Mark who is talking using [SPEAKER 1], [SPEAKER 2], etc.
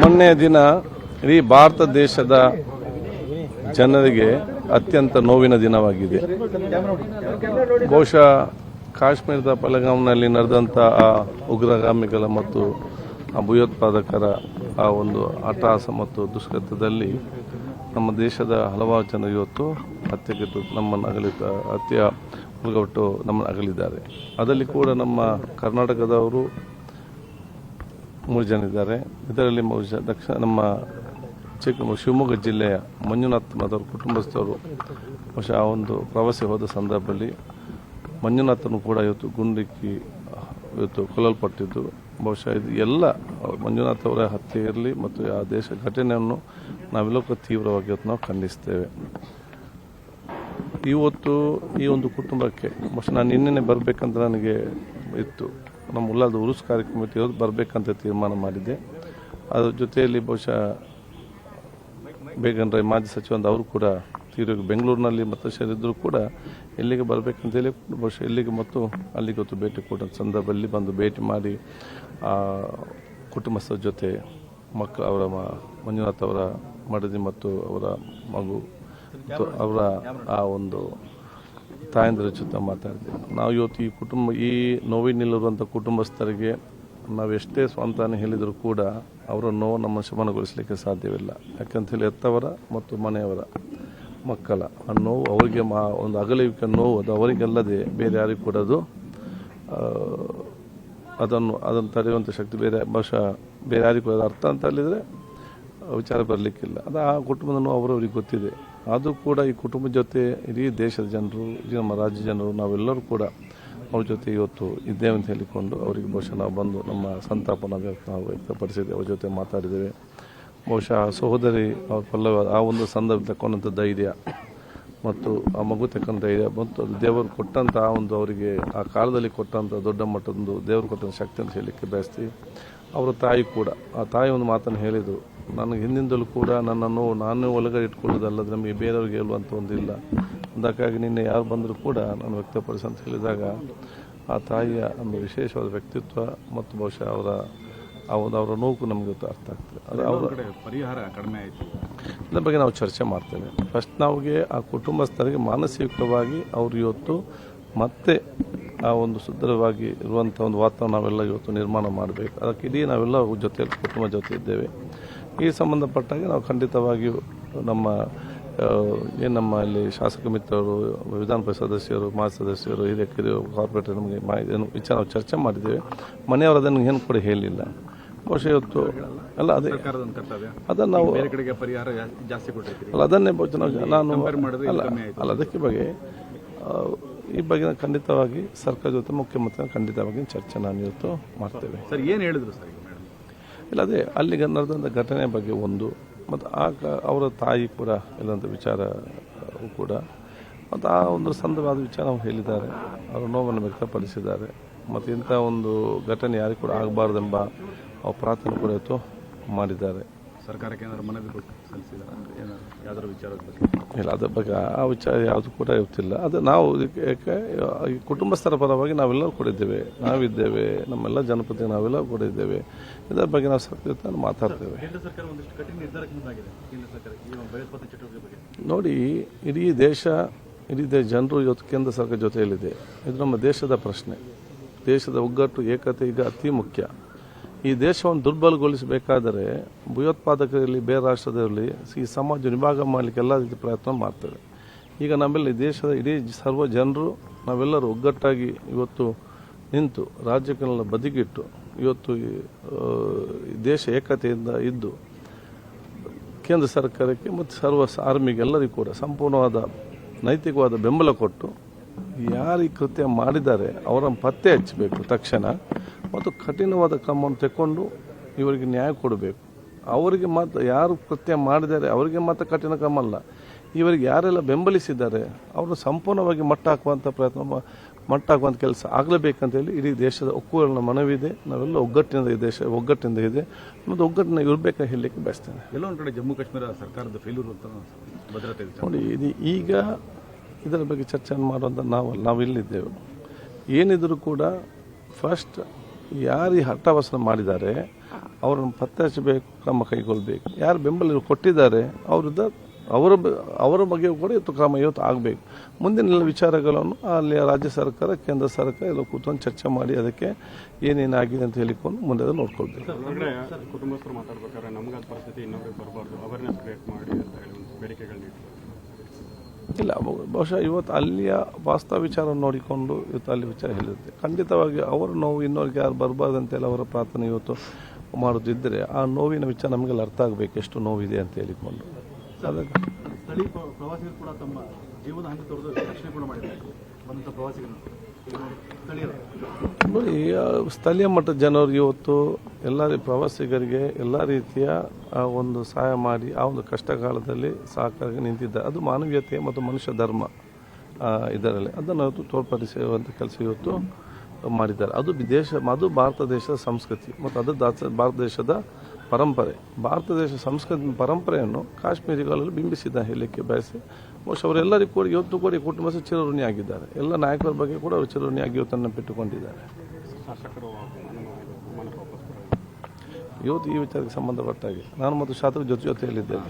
[SPEAKER 1] ಮೊನ್ನೆಯ ದಿನ ಇಡೀ ಭಾರತ ದೇಶದ ಜನರಿಗೆ ಅತ್ಯಂತ ನೋವಿನ ದಿನವಾಗಿದೆ. ಬಹುಶಃ ಕಾಶ್ಮೀರದ ಪಹಲ್ಗಾಮ್ನಲ್ಲಿ ನಡೆದಂಥ ಆ ಉಗ್ರಗಾಮಿಗಳ ಮತ್ತು ಆ ಭಯೋತ್ಪಾದಕರ ಆ ಒಂದು ಅಟ್ಟಹಾಸ ಮತ್ತು ದುಷ್ಕೃತ್ಯದಲ್ಲಿ ನಮ್ಮ ದೇಶದ ಹಲವಾರು ಜನರು ಇವತ್ತು ಹತ್ಯೆಗೆದ್ದು ನಮ್ಮನ್ನು ಹತ್ಯೆ ಮುಳುಗಟ್ಟು ನಮ್ಮನ್ನು ಅಗಲಿದ್ದಾರೆ. ಅದರಲ್ಲಿ ಕೂಡ ನಮ್ಮ ಕರ್ನಾಟಕದವರು 3 ಜನ ಇದ್ದಾರೆ. ಇದರಲ್ಲಿ ನಮ್ಮ ಶಿವಮೊಗ್ಗ ಜಿಲ್ಲೆಯ ಮಂಜುನಾಥ್ ಅವರ ಕುಟುಂಬಸ್ಥರು ಬಹುಶಃ ಆ ಒಂದು ಪ್ರವಾಸ ಹೋದ ಸಂದರ್ಭದಲ್ಲಿ ಮಂಜುನಾಥನು ಕೂಡ ಇವತ್ತು ಗುಂಡಿಕ್ಕಿ ಕೊಲ್ಲಲ್ಪಟ್ಟಿದ್ದು. ಬಹುಶಃ ಇದು ಎಲ್ಲ ಮಂಜುನಾಥ್ ಅವರ ಹತ್ಯೆ ಇರಲಿ ಮತ್ತು ಆ ದೇಶ ಘಟನೆಯನ್ನು ನಾವೆಲ್ಲಕ್ಕೂ ತೀವ್ರವಾಗಿ ಇವತ್ತು ನಾವು ಖಂಡಿಸ್ತೇವೆ. ಇವತ್ತು ಈ ಒಂದು ಕುಟುಂಬಕ್ಕೆ ಬಹುಶಃ ನಾನು ನಿನ್ನೆ ಬರಬೇಕಂತ ನನಗೆ ಇತ್ತು. ನಮ್ಮ ಉಲ್ಲಾದ ಉರುಸ್ ಕಾರ್ಯಕ್ರಮ ಇವತ್ತು ಬರಬೇಕಂತ ತೀರ್ಮಾನ ಮಾಡಿದ್ದೆ. ಅದರ ಜೊತೆಯಲ್ಲಿ ಬಹುಶಃ ಬೇಗನ್ ರಾಯ್ ಮಾಜಿ ಸಚಿವ ಅವರು ಕೂಡ ತೀವ್ರ ಬೆಂಗಳೂರಿನಲ್ಲಿ ಮತ್ತು ಇದ್ದರೂ ಕೂಡ ಇಲ್ಲಿಗೆ ಬರಬೇಕಂತೇಳಿ ಬಹುಶಃ ಇಲ್ಲಿಗೆ ಮತ್ತು ಅಲ್ಲಿಗೆ ಹೊತ್ತು ಭೇಟಿ ಕೊಟ್ಟ ಸಂದರ್ಭದಲ್ಲಿ ಬಂದು ಭೇಟಿ ಮಾಡಿ ಕುಟುಂಬಸ್ಥರ ಜೊತೆ ಮಕ್ಕಳು ಅವರ ಮಂಜುನಾಥ್ ಅವರ ಮಡದಿ ಮತ್ತು ಅವರ ಮಗು ಮತ್ತು ಅವರ ಆ ಒಂದು ತಾಯಂದಿರ ಜೊತೆ ಮಾತಾಡಿದೆ. ನಾವು ಇವತ್ತು ಈ ನೋವಿನಲ್ಲಿರುವಂಥ ಕುಟುಂಬಸ್ಥರಿಗೆ ನಾವು ಎಷ್ಟೇ ಸ್ವಂತಾನ ಹೇಳಿದರೂ ಕೂಡ ಅವರ ನೋವು ನಮ್ಮ ಶಮನಗೊಳಿಸಲಿಕ್ಕೆ ಸಾಧ್ಯವಿಲ್ಲ. ಯಾಕಂತೇಳಿ ಎತ್ತವರ ಮತ್ತು ಮನೆಯವರ ಮಕ್ಕಳ ಆ ನೋವು ಅವರಿಗೆ ಒಂದು ಅಗಲುವಿಕೆ ನೋವು ಅದು ಅವರಿಗೆಲ್ಲದೆ ಬೇರೆ ಯಾರಿಗೂ ಕೂಡ ಅದು ಅದನ್ನು ತಡೆಯುವಂಥ ಶಕ್ತಿ ಬಹುಶಃ ಬೇರೆ ಯಾರಿಗೂ ಅರ್ಥ ಅಂತ ಹೇಳಿದರೆ ವಿಚಾರ ಬರಲಿಕ್ಕಿಲ್ಲ. ಅದು ಆ ಕುಟುಂಬದ ನೋವು ಅವರವ್ರಿಗೆ ಗೊತ್ತಿದೆ. ಅದು ಕೂಡ ಈ ಕುಟುಂಬದ ಜೊತೆ ಇಡೀ ದೇಶದ ಜನರು, ಇಡೀ ನಮ್ಮ ರಾಜ್ಯ ಜನರು ನಾವೆಲ್ಲರೂ ಕೂಡ ಅವ್ರ ಜೊತೆ ಇವತ್ತು ಇದ್ದೇವೆ ಅಂತ ಹೇಳಿಕೊಂಡು ಅವರಿಗೆ ಬಹುಶಃ ನಾವು ಬಂದು ನಮ್ಮ ಸಂತಾಪನ ನಾವು ವ್ಯಕ್ತಪಡಿಸಿದ್ದೇವೆ. ಅವ್ರ ಜೊತೆ ಮಾತಾಡಿದ್ದೇವೆ. ಬಹುಶಃ ಸಹೋದರಿ ಅವ್ರ ಪಲ್ಲವ ಆ ಒಂದು ಸಂದರ್ಭ ತಗೊಂಡಂಥ ಧೈರ್ಯ ಮತ್ತು ಆ ಮಗು ತಕ್ಕಂಥ ಧೈರ್ಯ ಮತ್ತು ದೇವರು ಕೊಟ್ಟಂಥ ಆ ಒಂದು ಅವರಿಗೆ ಆ ಕಾಲದಲ್ಲಿ ಕೊಟ್ಟಂಥ ದೊಡ್ಡ ಮಟ್ಟದೊಂದು ದೇವರು ಕೊಟ್ಟಂಥ ಶಕ್ತಿ ಅಂತ ಹೇಳಲಿಕ್ಕೆ ಬಯಸ್ತೀವಿ. ಅವರ ತಾಯಿ ಕೂಡ ಆ ತಾಯಿ ಒಂದು ಮಾತನ್ನು ಹೇಳಿದರು, ನನಗೆ ಹಿಂದಿಂದಲೂ ಕೂಡ ನನ್ನನ್ನು ನಾನು ಒಳಗಡೆ ಇಟ್ಕೊಳ್ಳೋದಲ್ಲದೆ ನಮಗೆ ಬೇರೆಯವ್ರಿಗೆ ಹೇಳುವಂಥ ಒಂದಿಲ್ಲ, ಅದಕ್ಕಾಗಿ ನಿನ್ನೆ ಯಾರು ಬಂದರೂ ಕೂಡ ನಾನು ವ್ಯಕ್ತಪಡಿಸಿ ಅಂತ ಹೇಳಿದಾಗ ಆ ತಾಯಿಯ ಒಂದು ವಿಶೇಷವಾದ ವ್ಯಕ್ತಿತ್ವ ಮತ್ತು ಬಹುಶಃ ಅವರ ನೋವು ನಮಗೆ ಅರ್ಥ ಆಗ್ತದೆ. ಅದು ಅವರ
[SPEAKER 2] ಪರಿಹಾರ ಕಡಿಮೆ ಆಯಿತು.
[SPEAKER 1] ಇದರ ಬಗ್ಗೆ ನಾವು ಚರ್ಚೆ ಮಾಡ್ತೇವೆ. ಫಸ್ಟ್ ನಾವಿಗೆ ಆ ಕುಟುಂಬಸ್ಥರಿಗೆ ಮಾನಸಿಕವಾಗಿ ಅವರು ಇವತ್ತು ಮತ್ತೆ ಆ ಒಂದು ಸುಂದರವಾಗಿ ಇರುವಂಥ ಒಂದು ವಾತಾವರಣ ನಾವೆಲ್ಲ ಇವತ್ತು ನಿರ್ಮಾಣ ಮಾಡಬೇಕು. ಅದಕ್ಕೆ ಇಡೀ ನಾವೆಲ್ಲ ಜೊತೆಯಲ್ಲಿ ಕುಟುಂಬ ಜೊತೆ ಇದ್ದೇವೆ. ಈ ಸಂಬಂಧಪಟ್ಟಾಗೆ ನಾವು ಖಂಡಿತವಾಗಿಯೂ ನಮ್ಮ ಇಲ್ಲಿ ಶಾಸಕ ಮಿತ್ರರು, ವಿಧಾನ ಪರಿಷತ್ ಸದಸ್ಯರು, ಮಾಜಿ ಸದಸ್ಯರು, ಹಿರಿಯರು, ಕಾರ್ಪೊರೇಟರ್ ನಮಗೆ ವಿಚಾರ ನಾವು ಚರ್ಚೆ ಮಾಡಿದ್ದೇವೆ. ಮನೆಯವರು ಅದನ್ನು ಏನು ಕೂಡ ಹೇಳಿಲ್ಲ. ಬಹುಶಃ ಇವತ್ತು ಅಲ್ಲ ಅದೇ ಅದನ್ನು ನಾವು
[SPEAKER 2] ಪರಿಹಾರ ಜಾಸ್ತಿ ಕೊಟ್ಟಿದ್ದೀವಿ.
[SPEAKER 1] ಅಲ್ಲ ಅದನ್ನೇ ನಾನು ಅಲ್ಲ ಅದಕ್ಕೆ ಬಗ್ಗೆ ಈ ಬಗ್ಗೆ ಖಂಡಿತವಾಗಿ ಸರ್ಕಾರ ಜೊತೆ ಮುಖ್ಯಮಂತ್ರಿ ಖಂಡಿತವಾಗಿ ಚರ್ಚೆ ನಾನು ಇವತ್ತು ಮಾಡ್ತೇವೆ.
[SPEAKER 2] ಸರ್ ಏನು ಹೇಳಿದ್ರು ಸರ್?
[SPEAKER 1] ಇಲ್ಲ ಅದೇ ಅಲ್ಲಿ ನಡೆದಂಥ ಘಟನೆ ಬಗ್ಗೆ ಒಂದು ಮತ್ತು ಅವರ ತಾಯಿ ಕೂಡ ಇಲ್ಲಂಥ ವಿಚಾರ ಕೂಡ ಮತ್ತು ಆ ಒಂದು ಸಂದರ್ಭದ ವಿಚಾರ ಹೇಳಿದ್ದಾರೆ. ಅವರ ನೋವನ್ನು ವ್ಯಕ್ತಪಡಿಸಿದ್ದಾರೆ. ಮತ್ತು ಇಂಥ ಒಂದು ಘಟನೆ ಯಾರಿಗೂ ಕೂಡ ಆಗಬಾರ್ದೆಂಬ ಪ್ರಾರ್ಥನೆ ಕೂಡ ಇವತ್ತು ಮಾಡಿದ್ದಾರೆ.
[SPEAKER 2] ಸರ್ಕಾರಕ್ಕೆ ಏನಾದರೂ ಮನವಿ ಸಲ್ಲಿಸಿದ್ದಾರೆ ಯಾವ್ದಾದ್ರು ವಿಚಾರದ ಬಗ್ಗೆ?
[SPEAKER 1] ಇಲ್ಲ ಅದ್ರ ಬಗ್ಗೆ ಆ ವಿಚಾರ ಯಾವುದು ಕೂಡ ಇರ್ತಿಲ್ಲ. ಅದು ನಾವು ಈ ಕುಟುಂಬಸ್ಥರ ಪರವಾಗಿ ನಾವೆಲ್ಲರೂ ಕೂಡ ಇದ್ದೇವೆ, ನಾವಿದ್ದೇವೆ, ನಮ್ಮೆಲ್ಲ ಜನಪ್ರತಿನಿಧಿ ನಾವೆಲ್ಲ ಕೂಡ ಇದ್ದೇವೆ. ಇದರ ಬಗ್ಗೆ ನಾವು ಸರ್ಕಾರ ಮಾತಾಡ್ತೇವೆ. ನೋಡಿ ಇಡೀ ಜನರು ಇವತ್ತು ಕೇಂದ್ರ ಸರ್ಕಾರ ಜೊತೆಯಲ್ಲಿದೆ. ಇದು ನಮ್ಮ ದೇಶದ ಪ್ರಶ್ನೆ. ದೇಶದ ಒಗ್ಗಟ್ಟು ಏಕತೆ ಈಗ ಅತಿ ಮುಖ್ಯ. ಈ ದೇಶವನ್ನು ದುರ್ಬಲಗೊಳಿಸಬೇಕಾದರೆ ಭಯೋತ್ಪಾದಕರಲ್ಲಿ ಬೇರೆ ರಾಷ್ಟ್ರದಲ್ಲಿ ಈ ಸಮಾಜ ವಿಭಾಗ ಮಾಡಲಿಕ್ಕೆ ಎಲ್ಲ ರೀತಿ ಪ್ರಯತ್ನ ಮಾಡ್ತೇವೆ. ಈಗ ನಮ್ಮೆಲ್ಲ ದೇಶದ ಇಡೀ ಸರ್ವ ಜನರು ನಾವೆಲ್ಲರೂ ಒಗ್ಗಟ್ಟಾಗಿ ಇವತ್ತು ನಿಂತು ರಾಜ್ಯಕ್ಕೆಲ್ಲ ಬದಿಗಿಟ್ಟು ಇವತ್ತು ದೇಶ ಏಕತೆಯಿಂದ ಇದ್ದು ಕೇಂದ್ರ ಸರ್ಕಾರಕ್ಕೆ ಮತ್ತು ಸರ್ವ ಆರ್ಮಿಗೆ ಎಲ್ಲರಿಗೂ ಕೂಡ ಸಂಪೂರ್ಣವಾದ ನೈತಿಕವಾದ ಬೆಂಬಲ ಕೊಟ್ಟು ಯಾರು ಈ ಕೃತ್ಯ ಮಾಡಿದ್ದಾರೆ ಅವರನ್ನು ಪತ್ತೆ ಹಚ್ಚಬೇಕು ತಕ್ಷಣ ಮತ್ತು ಕಠಿಣವಾದ ಕ್ರಮವನ್ನು ತೆಕ್ಕೊಂಡು ಇವರಿಗೆ ನ್ಯಾಯ ಕೊಡಬೇಕು. ಅವರಿಗೆ ಮಾತ್ರ ಯಾರು ಕೃತ್ಯ ಮಾಡಿದ್ದಾರೆ ಅವರಿಗೆ ಮಾತ್ರ ಕಠಿಣ ಕ್ರಮ ಅಲ್ಲ, ಇವರಿಗೆ ಯಾರೆಲ್ಲ ಬೆಂಬಲಿಸಿದ್ದಾರೆ ಅವರು ಸಂಪೂರ್ಣವಾಗಿ ಮಟ್ಟ ಹಾಕುವಂಥ ಕೆಲಸ ಆಗಲೇಬೇಕಂತೇಳಿ ಇಡೀ ದೇಶದ ಒಕ್ಕೂರಿನ ಮನವಿದೆ. ನಾವೆಲ್ಲ ಒಗ್ಗಟ್ಟಿನಿಂದ ಇದೆ ಮತ್ತು ಒಗ್ಗಟ್ಟಿನ ಇರಬೇಕಾಗಿ ಹೇಳಲಿಕ್ಕೆ ಬಯಸ್ತೇನೆ.
[SPEAKER 2] ಎಲ್ಲೊಂದು ಕಡೆ ಜಮ್ಮು ಕಾಶ್ಮೀರ ಸರ್ಕಾರದ ಫೇಲ್ಯೂರ್ ಅಂತ ಭದ್ರತೆ
[SPEAKER 1] ನೋಡಿ, ಈಗ ಇದರ ಬಗ್ಗೆ ಚರ್ಚೆ ಮಾಡುವಂಥ ನಾವಿಲ್ಲಿದ್ದೇವೆ. ಏನಿದ್ರು ಕೂಡ ಫಸ್ಟ್ ಯಾರು ಈ ಹಠಾವಸನ ಮಾಡಿದ್ದಾರೆ ಅವರನ್ನು ಪತ್ತೆ ಹಚ್ಚಬೇಕು, ಕ್ರಮ ಕೈಗೊಳ್ಳಬೇಕು. ಯಾರು ಬೆಂಬಲ ಕೊಟ್ಟಿದ್ದಾರೆ ಅವರ ಬಗ್ಗೆ ಕೂಡ ಇವತ್ತು ಕ್ರಮ ಆಗಬೇಕು. ಮುಂದಿನ ವಿಚಾರಗಳನ್ನು ಅಲ್ಲಿ ರಾಜ್ಯ ಸರ್ಕಾರ, ಕೇಂದ್ರ ಸರ್ಕಾರ ಎಲ್ಲ ಕೂತ್ಕೊಂಡು ಚರ್ಚೆ ಮಾಡಿ ಅದಕ್ಕೆ ಏನೇನಾಗಿದೆ ಅಂತ ಹೇಳಿಕೊಂಡು ಮುಂದೆ ನೋಡ್ಕೊಳ್ಬೇಕು.
[SPEAKER 2] ಹೊರಗಡೆ ಕುಟುಂಬಸ್ಥರು ಮಾತಾಡ್ಬೇಕಾದ್ರೆ ನಮ್ಗೆ ಅದು ಪರಿಸ್ಥಿತಿ ಇನ್ನೊಬ್ರಿಗೆ ಬರಬಾರ್ದು, ಅವೇರ್ನೆಸ್ ಕ್ರಿಯೇಟ್ ಮಾಡಿ ಅಂತ ಹೇಳಿ ಒಂದು ಬೇಡಿಕೆಗಳನ್ನ
[SPEAKER 1] ಇಲ್ಲ, ಬಹುಶಃ ಇವತ್ತು ಅಲ್ಲಿಯ ವಾಸ್ತವ ವಿಚಾರ ನೋಡಿಕೊಂಡು ಇವತ್ತು ಅಲ್ಲಿ ವಿಚಾರ ಹೇಳಿರುತ್ತೆ. ಖಂಡಿತವಾಗಿ ಅವರ ನೋವು ಇನ್ನೊರಿಗೆ ಯಾರು ಬರಬಾರ್ದಂತೆಲ್ಲ ಅವರ ಪ್ರಾರ್ಥನೆ ಇವತ್ತು ಮಾಡೋದಿದ್ದರೆ ಆ ನೋವಿನ ವಿಚಾರ ನಮಗೆಲ್ಲ ಅರ್ಥ ಆಗಬೇಕು, ಎಷ್ಟು ನೋವಿದೆ ಅಂತ ಹೇಳಿಕೊಂಡು. ಅದಕ್ಕೆ
[SPEAKER 2] ಸ್ಥಳೀಯ ಪ್ರವಾಸಿಗರು ಕೂಡ ತಮ್ಮ ಜೀವದ ಹಂತ ತೊರೆದು ರಕ್ಷಣೆ ಕೂಡ ಮಾಡಿದ್ದಾರೆ ಬಂದಂಥ ಪ್ರವಾಸಿಗರನ್ನು
[SPEAKER 1] ನೋಡಿ, ಸ್ಥಳೀಯ ಮಟ್ಟದ ಜನರು ಇವತ್ತು ಎಲ್ಲ ಪ್ರವಾಸಿಗರಿಗೆ ಎಲ್ಲ ರೀತಿಯ ಒಂದು ಸಹಾಯ ಮಾಡಿ ಆ ಒಂದು ಕಷ್ಟ ಕಾಲದಲ್ಲಿ ಸಹಕಾರಿ ನಿಂತಿದ್ದಾರೆ. ಅದು ಮಾನವೀಯತೆ ಮತ್ತು ಮನುಷ್ಯ ಧರ್ಮ ಇದರಲ್ಲಿ ಅದನ್ನು ಇವತ್ತು ತೋರ್ಪಡಿಸುವಂಥ ಕೆಲಸ ಇವತ್ತು ಮಾಡಿದ್ದಾರೆ. ಅದು ಭಾರತ ದೇಶದ ಸಂಸ್ಕೃತಿ ಮತ್ತು ಅದು ಭಾರತ ದೇಶದ ಪರಂಪರೆ. ಭಾರತ ದೇಶ ಸಂಸ್ಕೃತಿ ಪರಂಪರೆಯನ್ನು ಕಾಶ್ಮೀರಿಗಳಲ್ಲಿ ಬಿಂಬಿಸಿದ ಹೇಳಲಿಕ್ಕೆ ಬಯಸಿ ಬಹುಶಃ ಅವರೆಲ್ಲರಿಗೂ ಕೂಡ ಇವತ್ತು ಕೂಡ ಕುಟುಂಬದ ಚಿರಋಣಿಯಾಗಿದ್ದಾರೆ. ಎಲ್ಲ ನಾಯಕರ ಬಗ್ಗೆ ಕೂಡ ಅವರು ಚಿರಋಣಿಯಾಗಿ ಇವತ್ತನ್ನು ಬಿಟ್ಟುಕೊಂಡಿದ್ದಾರೆ. ಇವತ್ತು ಈ ವಿಚಾರಕ್ಕೆ ಸಂಬಂಧಪಟ್ಟಾಗಿ ನಾನು ಮತ್ತು ಶಾಸಕರ ಜೊತೆಯಲ್ಲಿದ್ದೇನೆ.